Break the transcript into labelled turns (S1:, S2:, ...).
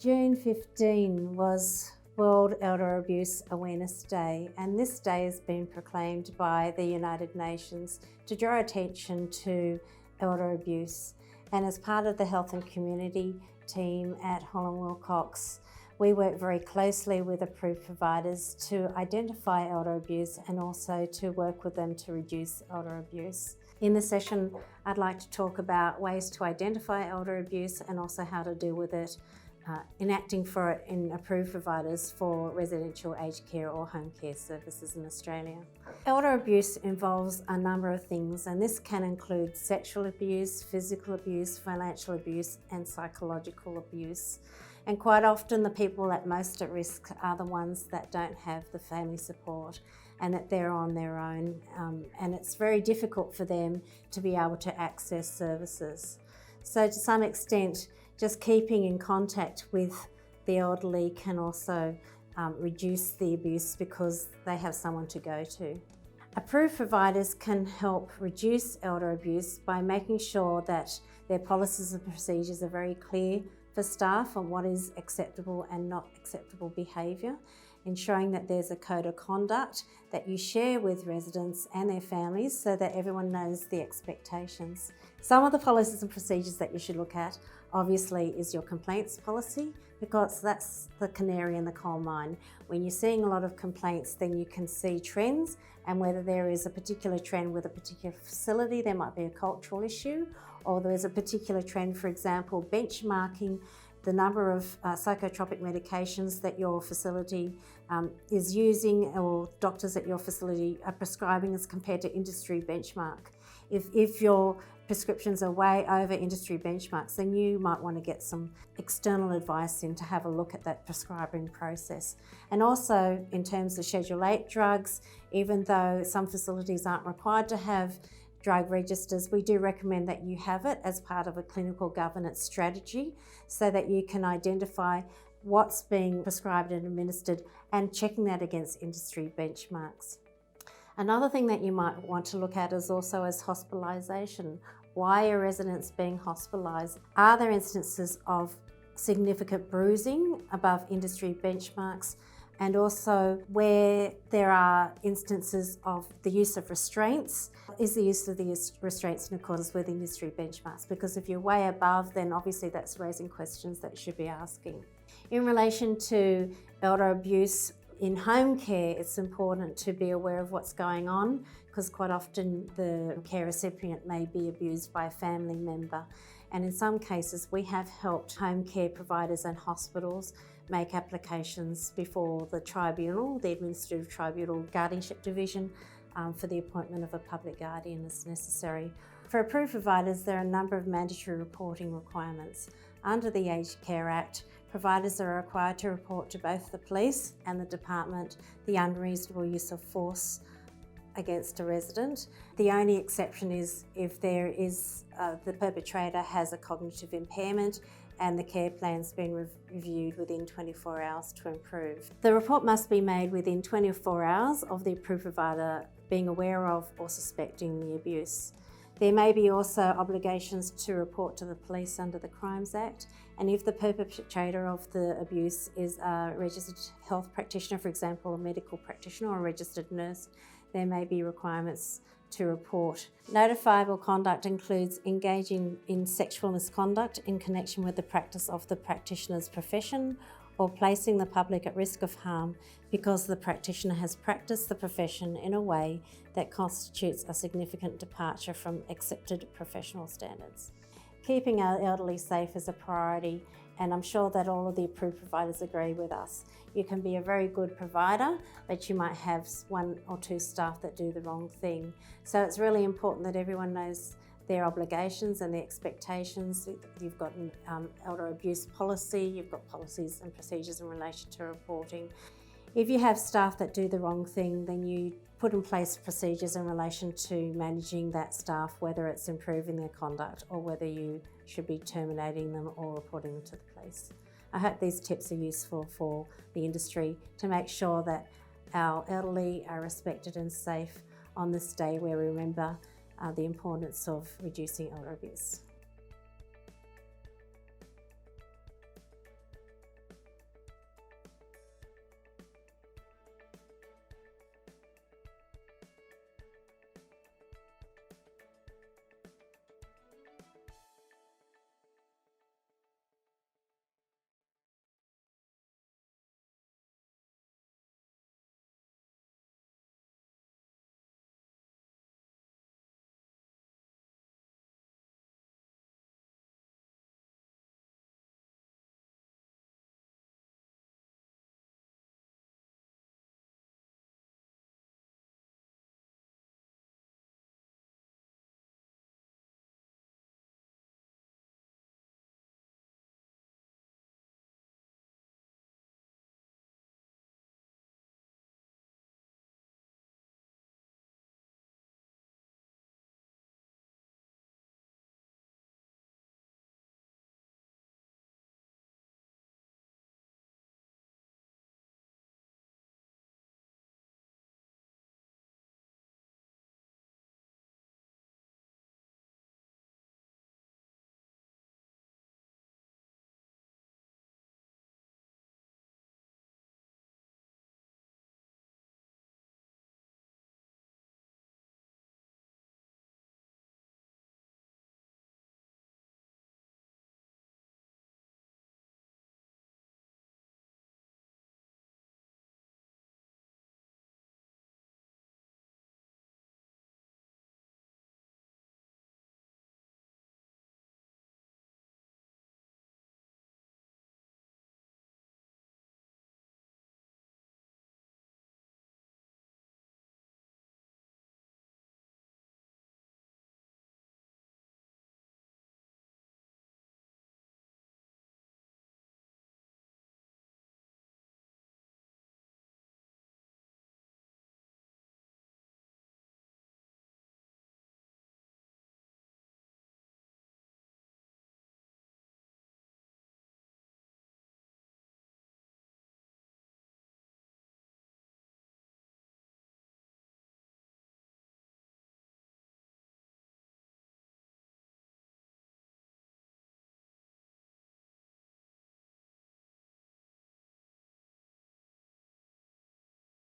S1: June 15 was World Elder Abuse Awareness Day, and this day has been proclaimed by the United Nations to draw attention to elder abuse. And as part of the health and community team at Holland Wilcox, we work very closely with approved providers to identify elder abuse and also to work with them to reduce elder abuse. In this session, I'd like to talk about ways to identify elder abuse and also how to deal with it, enacting for it in approved providers for residential aged care or home care services in Australia. Elder abuse involves a number of things, and this can include sexual abuse, physical abuse, financial abuse and psychological abuse. And quite often the people at most at risk are the ones that don't have the family support and that they're on their own, and it's very difficult for them to be able to access services. So to some extent, just keeping in contact with the elderly can also reduce the abuse because they have someone to go to. Approved providers can help reduce elder abuse by making sure that their policies and procedures are very clear for staff on what is acceptable and not acceptable behaviour, ensuring that there's a code of conduct that you share with residents and their families so that everyone knows the expectations. Some of the policies and procedures that you should look at obviously is your complaints policy, because that's the canary in the coal mine. When you're seeing a lot of complaints, then you can see trends, and whether there is a particular trend with a particular facility, there might be a cultural issue, or there's a particular trend, for example, benchmarking the number of psychotropic medications that your facility is using or doctors at your facility are prescribing as compared to industry benchmark. If your prescriptions are way over industry benchmarks, then you might want to get some external advice in to have a look at that prescribing process. And also in terms of Schedule 8 drugs, even though some facilities aren't required to have drug registers, we do recommend that you have it as part of a clinical governance strategy so that you can identify what's being prescribed and administered and checking that against industry benchmarks. Another thing that you might want to look at is also as hospitalisation. Why are residents being hospitalised? Are there instances of significant bruising above industry benchmarks? And also where there are instances of the use of restraints, is the use of the restraints in accordance with industry benchmarks? Because if you're way above, then obviously that's raising questions that you should be asking. In relation to elder abuse in home care, it's important to be aware of what's going on, because quite often the care recipient may be abused by a family member. And in some cases, we have helped home care providers and hospitals make applications before the tribunal, the Administrative Tribunal Guardianship Division, for the appointment of a public guardian as necessary. For approved providers, there are a number of mandatory reporting requirements. Under the Aged Care Act, providers are required to report to both the police and the department the unreasonable use of force against a resident. The only exception is if there is the perpetrator has a cognitive impairment and the care plan's been reviewed within 24 hours to improve. The report must be made within 24 hours of the approved provider being aware of or suspecting the abuse. There may be also obligations to report to the police under the Crimes Act, and if the perpetrator of the abuse is a registered health practitioner, for example, a medical practitioner or a registered nurse, there may be requirements to report. Notifiable conduct includes engaging in sexual misconduct in connection with the practice of the practitioner's profession or placing the public at risk of harm because the practitioner has practiced the profession in a way that constitutes a significant departure from accepted professional standards. Keeping our elderly safe is a priority, and I'm sure that all of the approved providers agree with us. You can be a very good provider, but you might have one or two staff that do the wrong thing. So it's really important that everyone knows their obligations and their expectations. You've got an elder abuse policy, you've got policies and procedures in relation to reporting. If you have staff that do the wrong thing, then you put in place procedures in relation to managing that staff, whether it's improving their conduct or whether you should be terminating them or reporting them to the police. I hope these tips are useful for the industry to make sure that our elderly are respected and safe on this day where we remember the importance of reducing elder abuse.